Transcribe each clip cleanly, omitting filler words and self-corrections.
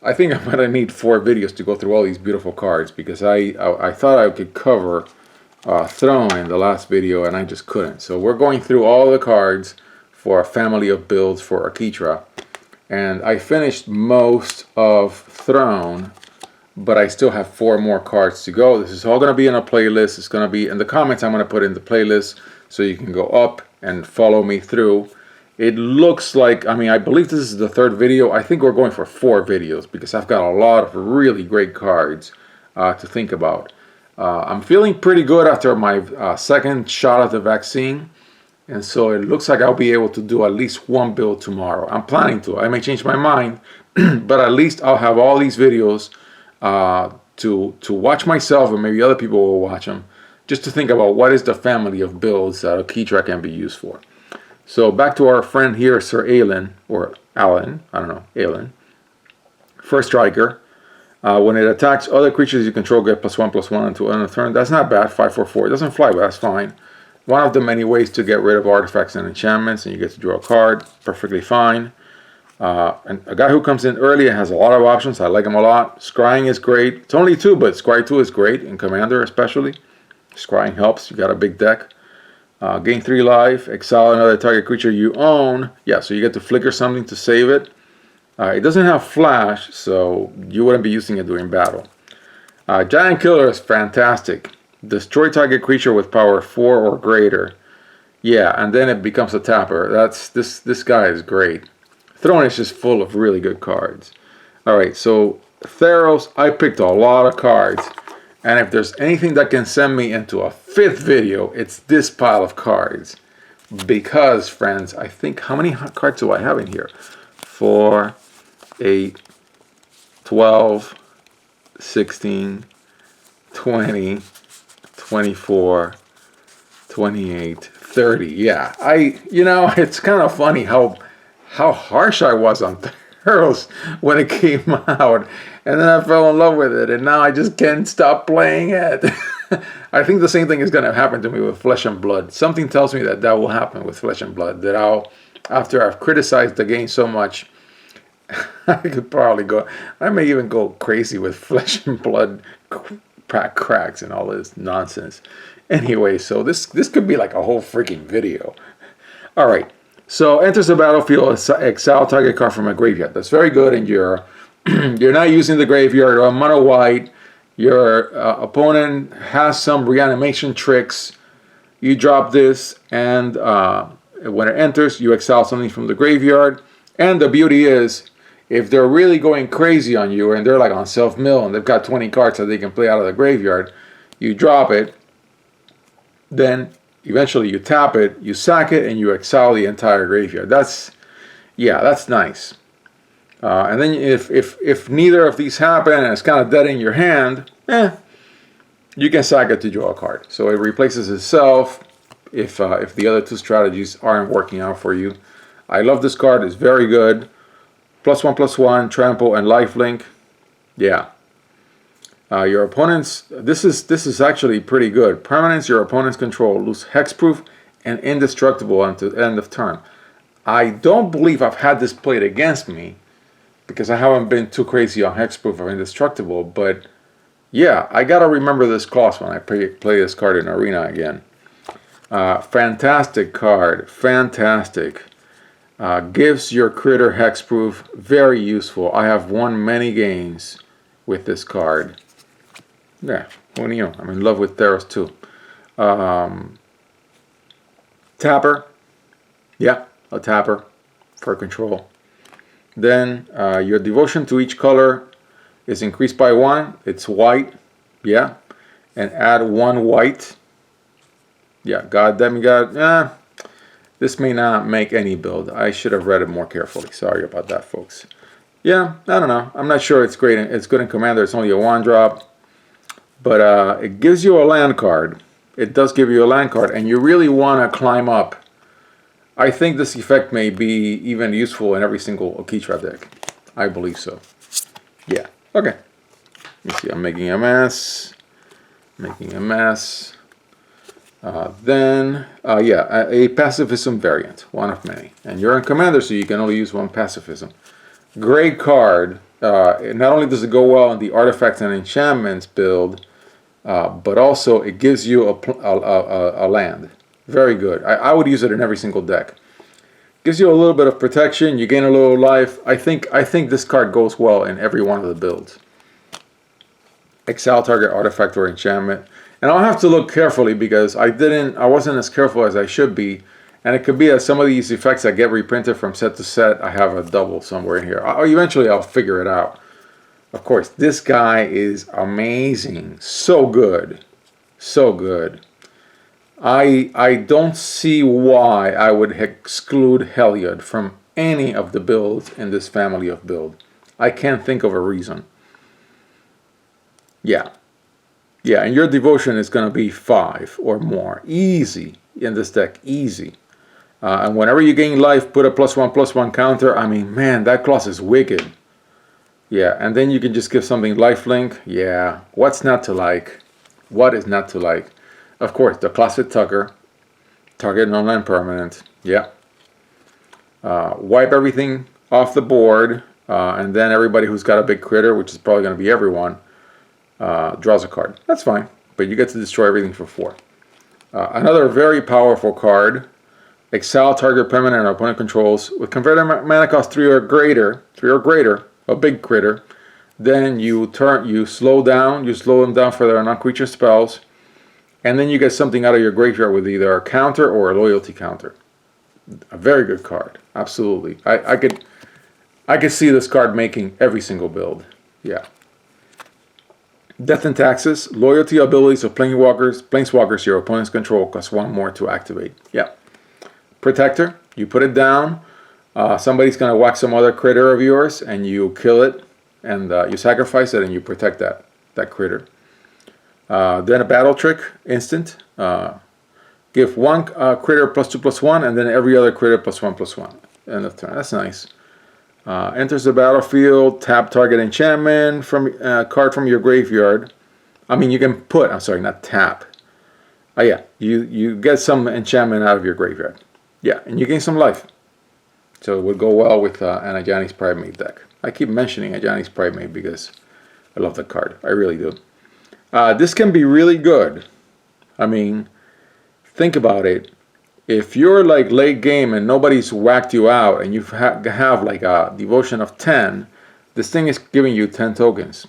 I think I'm gonna need 4 videos to go through all these beautiful cards because I thought I could cover Throne in the last video and I just couldn't. So we're going through all the cards for a family of builds for Oketra, and I finished most of Throne, but I still have 4 more cards to go. This is all going to be in a playlist. It's going to be in the comments. I'm going to put in the playlist so you can go up and follow me through. It looks like, I mean, I believe this is the 3rd video. I think we're going for 4 videos because I've got a lot of really great cards to think about. I'm feeling pretty good after my 2nd shot of the vaccine. And so it looks like I'll be able to do at least 1 build tomorrow. I'm planning to. I may change my mind, but at least I'll have all these videos to watch myself, and maybe other people will watch them, just to think about what is the family of builds that Oketra can be used for. So back to our friend here, Sir Alan, or Alan, I don't know, Alan. First striker. When it attacks other creatures you control, get +1/+1 until end of turn. That's not bad, 5/4/4. It doesn't fly, but that's fine. One of the many ways to get rid of artifacts and enchantments, and you get to draw a card. Perfectly fine. And a guy who comes in early and has a lot of options. I like him a lot. Scrying is great. It's only 2, but Scry 2 is great in Commander especially. Scrying helps. You got a big deck. Gain 3 life. Exile another target creature you own. Yeah, so you get to flicker something to save it. It doesn't have flash, so you wouldn't be using it during battle. Giant Killer is fantastic. Destroy target creature with power 4 or greater. Yeah, and then it becomes a tapper. This guy is great. Throne is just full of really good cards. Alright, so Theros, I picked a lot of cards. And if there's anything that can send me into a 5th video, it's this pile of cards. Because, friends, I think, how many cards do I have in here? 4, 8, 12, 16, 20, 24, 28, 30. Yeah, it's kind of funny how harsh I was on Theros when it came out, and then I fell in love with it, and now I just can't stop playing it. I think the same thing is going to happen to me with Flesh and Blood. Something tells me that will happen with Flesh and Blood, that after I've criticized the game so much, I may even go crazy with Flesh and Blood cracks and all this nonsense. Anyway, so this could be like a whole freaking video. All right. So enters the battlefield, exile target card from a graveyard. That's very good, and you're not using the graveyard or a mono white. Your opponent has some reanimation tricks. You drop this, and when it enters, you exile something from the graveyard. And the beauty is, if they're really going crazy on you, and they're like on self-mill, and they've got 20 cards that they can play out of the graveyard, you drop it, then eventually you tap it, you sack it, and you exile the entire graveyard. That's nice. And then if neither of these happen and it's kind of dead in your hand, you can sack it to draw a card. So it replaces itself if the other 2 strategies aren't working out for you. I love this card. It's very good. +1/+1, trample, and lifelink. Yeah. Your opponents, this is actually pretty good. Permanents your opponents control lose hexproof and indestructible until end of turn. I don't believe I've had this played against me because I haven't been too crazy on hexproof or indestructible, but yeah, I gotta remember this clause when I play this card in Arena again. Fantastic card, fantastic. Gives your critter hexproof, very useful. I have won many games with this card. Yeah, who knew? I'm in love with Theros too. Tapper. Yeah, a tapper for control. Then your devotion to each color is increased by 1. It's white. Yeah. And add 1 white. Yeah, God, demigod. This may not make any build. I should have read it more carefully. Sorry about that, folks. Yeah, I don't know. I'm not sure it's great. It's good in Commander. It's only a 1-drop. But it gives you a land card. It does give you a land card, and you really want to climb up. I think this effect may be even useful in every single Oketra deck. I believe so. Yeah. Okay. Let me see. I'm making a mess. Yeah, a pacifism variant. One of many. And you're in Commander, so you can only use 1 pacifism. Great card. not only does it go well in the artifacts and enchantments build, but also it gives you a land. Very good. I would use it in every single deck. Gives you a little bit of protection. You gain a little life. I think this card goes well in every one of the builds. Exile target artifact or enchantment. And I'll have to look carefully because I wasn't as careful as I should be. And it could be that some of these effects that get reprinted from set to set, I have a double somewhere in here. Eventually I'll figure it out. Of course, this guy is amazing. So good. So good. I don't see why I would exclude Heliod from any of the builds in this family of build. I can't think of a reason. Yeah. Yeah, and your devotion is going to be 5 or more. Easy in this deck. Easy. And whenever you gain life, put a +1/+1 counter. I mean, man, that clause is wicked. Yeah, and then you can just give something lifelink. Yeah, what's not to like? What is not to like? Of course, the classic Tucker. Target non-land permanent. Yeah. Wipe everything off the board. And then everybody who's got a big critter, which is probably going to be everyone, draws a card. That's fine. But you get to destroy everything for 4. Another very powerful card. Exile target permanent or opponent controls with converted mana cost 3 or greater, a big critter. Then you slow them down for their non-creature spells, and then you get something out of your graveyard with either a counter or a loyalty counter. A very good card, absolutely. I could see this card making every single build. Death and taxes, loyalty abilities of planeswalkers your opponents control cost 1 more to activate. Yeah. Protector, you put it down, somebody's going to whack some other critter of yours and you kill it and you sacrifice it and you protect that critter. Then a battle trick, instant, give 1 critter +2/+1 and then every other critter +1/+1 end of turn. That's nice. Enters the battlefield, tap target enchantment from card from your graveyard. I mean, you can put, I'm sorry, not tap. Yeah, you get some enchantment out of your graveyard. Yeah, and you gain some life. So it would go well with an Ajani's Primate deck. I keep mentioning Ajani's Primate because I love the card. I really do. This can be really good. I mean, think about it. If you're like late game and nobody's whacked you out and you have like a devotion of 10, this thing is giving you 10 tokens.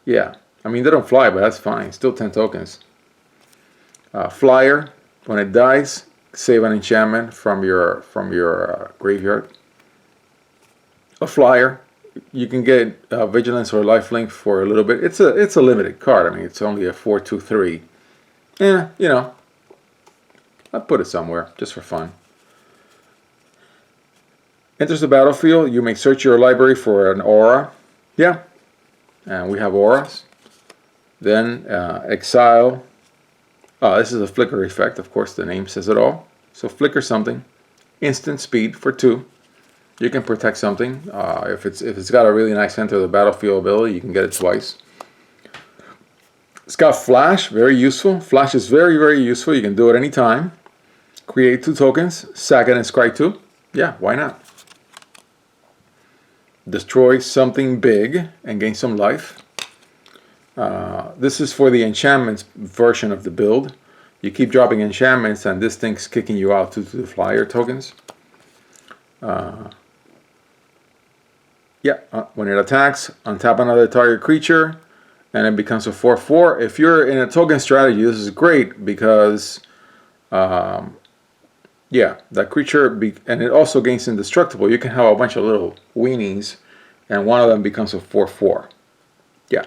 Yeah, I mean, they don't fly, but that's fine. Still 10 tokens. Flyer. When it dies, save an enchantment from your graveyard. A flyer, you can get vigilance or lifelink for a little bit. It's a limited card. I mean, it's only a 4/2/3. Yeah, you know, I'll put it somewhere just for fun. Enters the battlefield. You may search your library for an aura. Yeah, and we have auras. Then exile. This is a flicker effect. Of course, the name says it all. So flicker something. Instant speed for 2. You can protect something. If it's got a really nice enter the battlefield ability, you can get it twice. It's got flash, very useful. Flash is very, very useful. You can do it anytime. Create 2 tokens, sack it and scry 2. Yeah, why not? Destroy something big and gain some life. This is for the enchantments version of the build. You keep dropping enchantments and this thing's kicking you out to the flyer tokens. When it attacks, untap another target creature and it becomes a 4/4. If you're in a token strategy, this is great because that creature, and it also gains indestructible. You can have a bunch of little weenies and one of them becomes a 4/4. Yeah.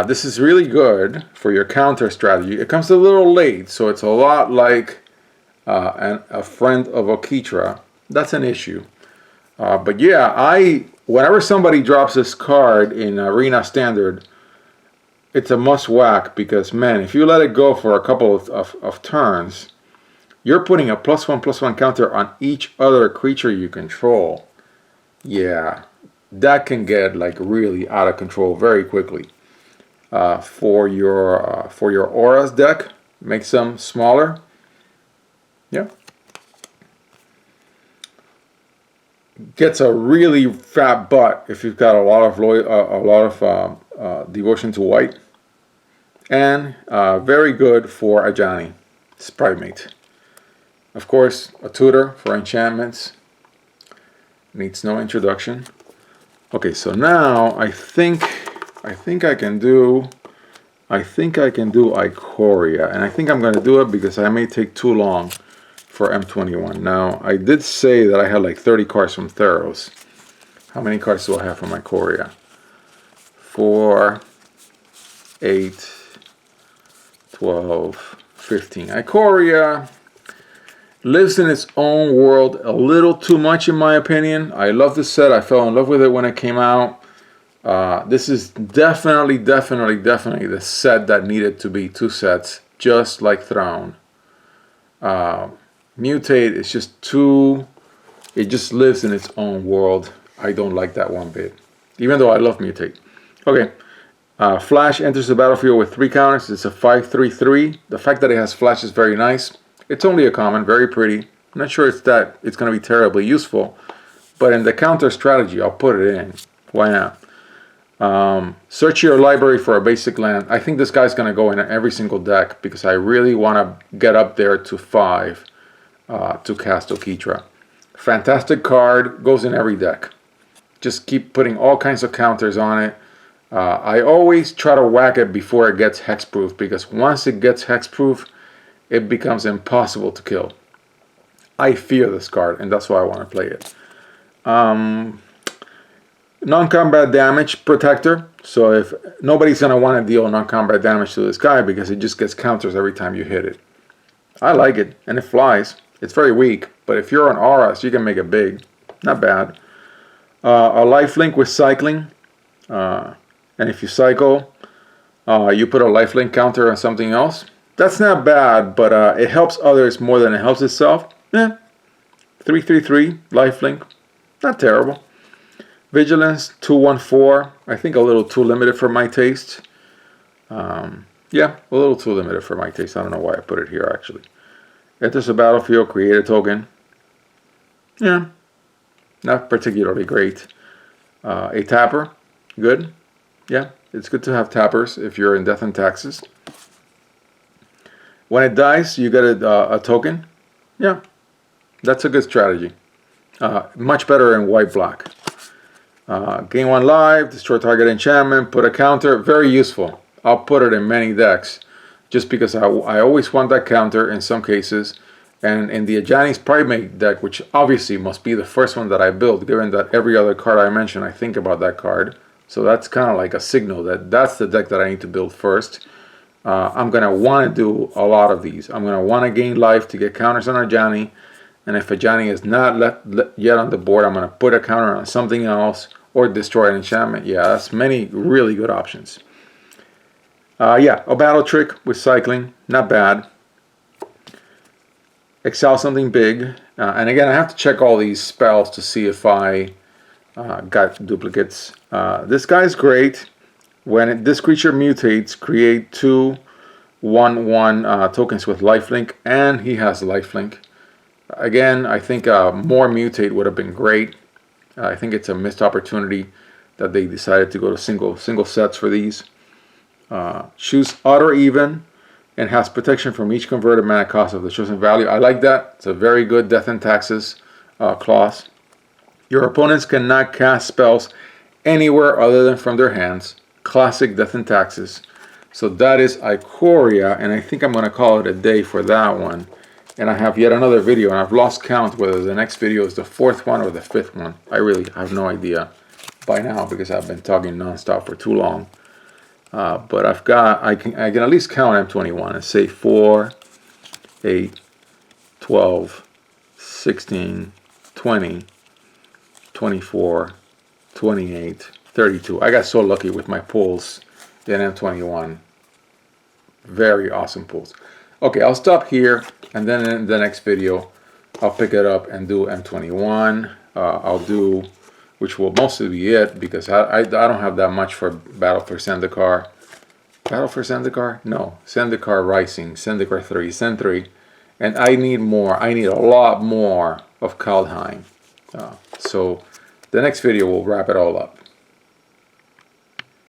This is really good for your counter strategy. It comes a little late, so it's a lot like a friend of Oketra. That's an issue. But yeah, whenever somebody drops this card in Arena Standard, it's a must whack because, man, if you let it go for a couple of turns, you're putting a +1/+1 counter on each other creature you control. Yeah, that can get like really out of control very quickly. For your auras deck, make them smaller. Yeah. gets a really fat butt if you've got a lot of devotion to white, and very good for a Johnny sprite mate. Of course, a tutor for enchantments needs no introduction. Okay, so now I think I can do Ikoria, and I think I'm going to do it because I may take too long for M21. Now, I did say that I had like 30 cards from Theros. How many cards do I have from Ikoria? 4, 8, 12, 15. Ikoria lives in its own world a little too much in my opinion. I love this set. I fell in love with it when it came out. This is definitely the set that needed to be 2 sets, just like Throne. Mutate is just too, it just lives in its own world. I don't like that one bit, even though I love Mutate. Okay, Flash enters the battlefield with 3 counters. It's a 5/3/3. The fact that it has Flash is very nice. It's only a common, very pretty. I'm not sure it's going to be terribly useful, but in the counter strategy, I'll put it in. Why not? Search your library for a basic land. I think this guy's going to go in every single deck because I really want to get up there to 5 to cast Oketra. Fantastic card, goes in every deck. Just keep putting all kinds of counters on it. I always try to whack it before it gets hexproof, because once it gets hexproof, it becomes impossible to kill. I fear this card, and that's why I want to play it. Non-combat damage protector. So if nobody's going to want to deal non-combat damage to this guy because it just gets counters every time you hit it. I like it, and it flies. It's very weak, but if you're on auras, you can make it big. Not bad. A lifelink with cycling. And if you cycle, you put a lifelink counter on something else. That's not bad, but it helps others more than it helps itself. 3/3/3, lifelink, not terrible. Vigilance, 2/1/4. I think a little too limited for my taste. Yeah, a little too limited for my taste. I don't know why I put it here, actually. Enters the battlefield, create a token. Yeah, not particularly great. A tapper, good. Yeah, it's good to have tappers if you're in Death and Taxes. When it dies, you get a token. Yeah, that's a good strategy. Much better in white-black. Gain 1 life, destroy target enchantment, put a counter. Very useful. I'll put it in many decks just because I always want that counter in some cases. And in the Ajani's Primate deck, which obviously must be the first one that I build, given that every other card I mention, I think about that card. So that's kind of like a signal that that's the deck that I need to build first. I'm going to want to do a lot of these. I'm going to want to gain life to get counters on Ajani. And if Ajani is not yet on the board, I'm going to put a counter on something else or destroy an enchantment. Yeah, that's many really good options. Yeah, a battle trick with cycling. Not bad. Exile something big. And again, I have to check all these spells to see if I got duplicates. This guy's great. When this creature mutates, create 2/1/1 tokens with lifelink, and he has lifelink. Again, I think more mutate would have been great. I think it's a missed opportunity that they decided to go to single sets for these. Choose odd or even, and has protection from each converted mana cost of the chosen value. I like that. It's a very good Death and Taxes clause. Your opponents cannot cast spells anywhere other than from their hands. Classic Death and Taxes. So that is Ikoria, and I think I'm going to call it a day for that one. And I have yet another video, and I've lost count whether the next video is the 4th one or the 5th one. I really have no idea by now because I've been talking nonstop for too long. But I can at least count M21 and say 4, 8, 12, 16, 20, 24, 28, 32. I got so lucky with my pulls in M21. Very awesome pulls. Okay, I'll stop here, and then in the next video, I'll pick it up and do M21. I'll do, which will mostly be it, because I don't have that much for Battle for Zendikar. Battle for Zendikar? No, Zendikar Rising, Zendikar 3, Zend 3. And I need more. I need a lot more of Kaldheim. So the next video will wrap it all up.